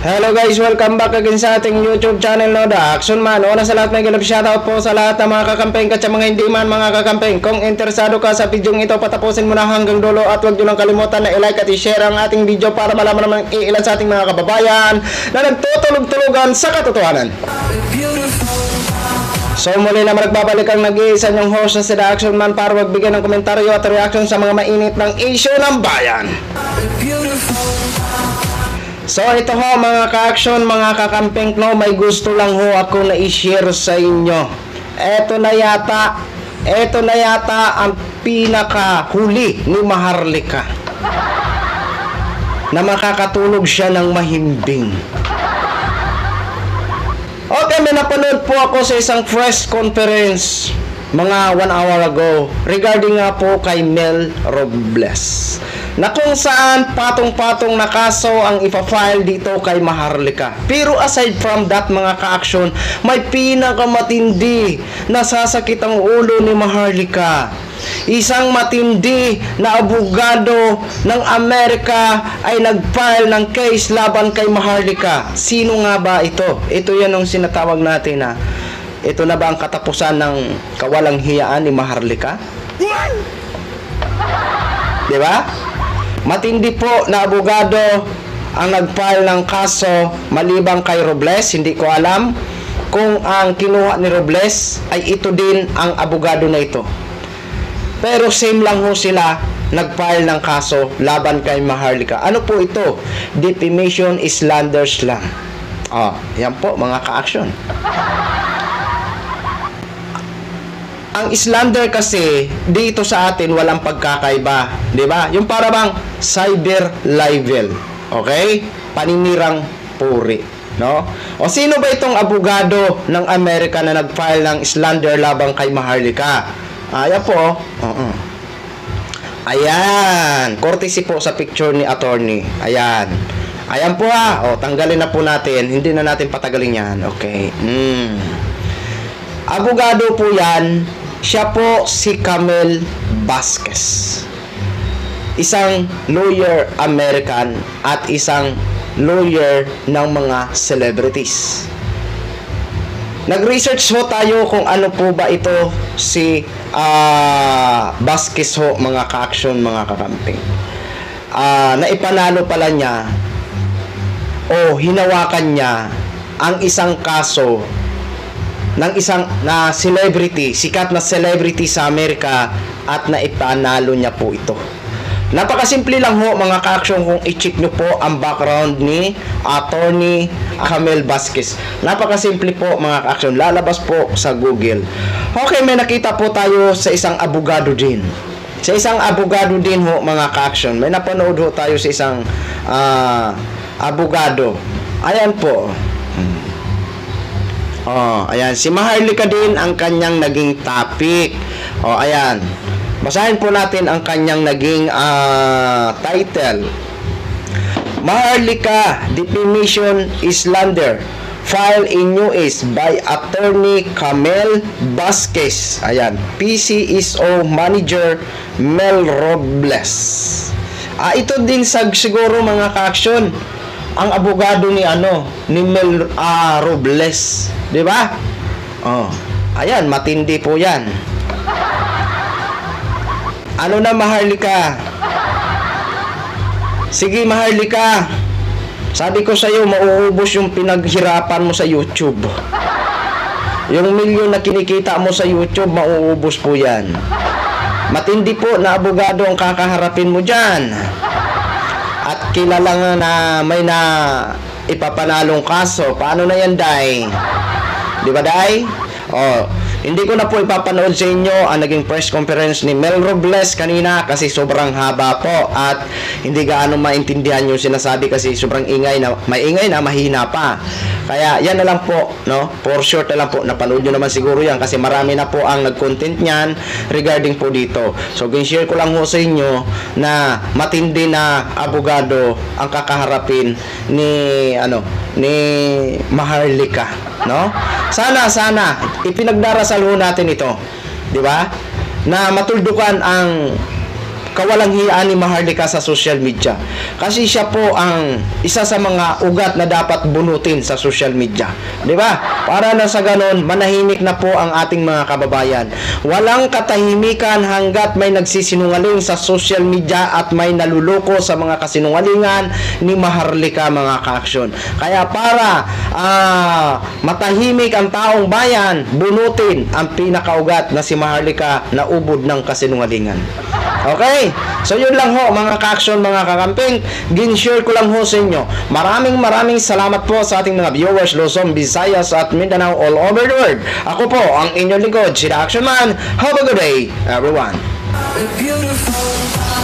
Hello guys, welcome back again sa ating YouTube channel, no, The Action Man. Una sa lahat, may galap shoutout po sa lahat ng mga kakampeng at sa mga hindi man mga kakampeng. Kung interesado ka sa video ito, patapusin mo na hanggang dulo at huwag nyo lang kalimutan na i-like at i-share ang ating video para malaman naman ilan sa ating mga kababayan na nagtutulog-tulugan sa katotohanan. So muli naman nagbabalik ang nag-iisa niyong host na si The Action Man para magbigay ng komentaryo at reaction sa mga mainit ng issue ng bayan. So ito ho mga ka-action, mga kakampeng, no, may gusto lang ho ako na i-share sa inyo. Ito na yata ang pinakahuli ni Maharlika na makakatulog siya ng mahimbing. Okay, may napanood po ako sa isang press conference mga 1 hour ago regarding nga po kay Mel Robles, na kung saan patong-patong na kaso ang ipa-file dito kay Maharlika. Pero aside from that mga ka-action, may pinakamatindi na sasakit ang ulo ni Maharlika. Isang matindi na abogado ng Amerika ay nag-file ng case laban kay Maharlika. Sino nga ba ito? Ito yan ang sinatawag natin na ito na ba ang katapusan ng kawalang hiyaan ni Maharlika? Diba? Matindi po na abogado ang nag-file ng kaso maliban kay Robles. Hindi ko alam kung ang kinuha ni Robles ay ito din ang abogado na ito. Pero same lang ho sila nag-file ng kaso laban kay Maharlika. Ano po ito? Defamation slanders lang. Yan po mga ka-action. Ang slander kasi dito sa atin walang pagkakaiba, 'di ba? Yung para bang cyber libel. Okay? Paninirang puri, no? O sino ba itong abogado ng Amerika na nag-file ng slander laban kay Maharlika? Ayan po. Ayan, courtesy po sa picture ni attorney. Ayan. Ayan po tanggalin na po natin. Hindi na natin patagalin 'yan. Okay. Abogado po 'yan. Siya po si Camel Vasquez, isang lawyer American at isang lawyer ng mga celebrities. Nag-research ho tayo kung ano po ba ito si Vasquez ho mga ka-action, mga kakamping. Naipanalo pala niya o hinawakan niya ang isang kaso ng isang na celebrity, sikat na celebrity sa Amerika, at naipanalo niya po ito. Napakasimple lang ho mga ka-action kung i-check nyo po ang background ni attorney Camel Vasquez. Napakasimple po mga ka-action, lalabas po sa Google. Okay, may nakita po tayo sa isang abogado din. Sa isang abogado din ho mga ka-action, may napanood ho tayo sa isang abogado. Ayan po. Ayan, si Maharlika din ang kanyang naging topic. Ayan. Basahin po natin ang kanyang naging title. Maharlika Defamation Slander File in US by Attorney Camel Vasquez. Ayan, PCSO Manager Mel Robles. Ito din siguro mga ka-action ang abogado ni Mel Robles, 'di ba? Ayan, matindi po 'yan. Ano na Maharlika? Sige Maharlika. Sabi ko sa iyo, mauubos yung pinaghirapan mo sa YouTube. Yung milyon na kinikita mo sa YouTube, mauubos po 'yan. Matindi po na abogado ang kakaharapin mo diyan. At kilala nga na may na ipapanalong kaso. Paano na yan, Day? Di ba, Day? Hindi ko na po ipapanood sa inyo ang naging press conference ni Mel Robles kanina kasi sobrang haba po at hindi gaano maintindihan yung sinasabi kasi sobrang ingay na, mahina pa. Kaya yan na lang po, no? For short na lang po, napanood nyo naman siguro yan kasi marami na po ang nag-content niyan regarding po dito. So, share ko lang ho sa inyo na matindi na abogado ang kakaharapin ni Maharlika, no? Sana ipinagdarasal ho natin ito, di ba? Na matuldukan ang kawalanghiyaan ni Maharlika sa social media. Kasi siya po ang isa sa mga ugat na dapat bunutin sa social media. Di ba? Para na sa ganon, manahimik na po ang ating mga kababayan. Walang katahimikan hanggat may nagsisinungaling sa social media at may naluloko sa mga kasinungalingan ni Maharlika, mga ka-aksyon. Kaya para matahimik ang taong bayan, bunutin ang pinakaugat na si Maharlika na ubod ng kasinungalingan. Okay? So yun lang ho mga ka-aksyon, mga kakamping, gin-share ko lang ho sa inyo. Maraming salamat po sa ating mga viewers Luzon, Visayas at Mindanao all over the world. Ako po ang inyong lingkod, si The Action Man. Have a good day, everyone. Beautiful.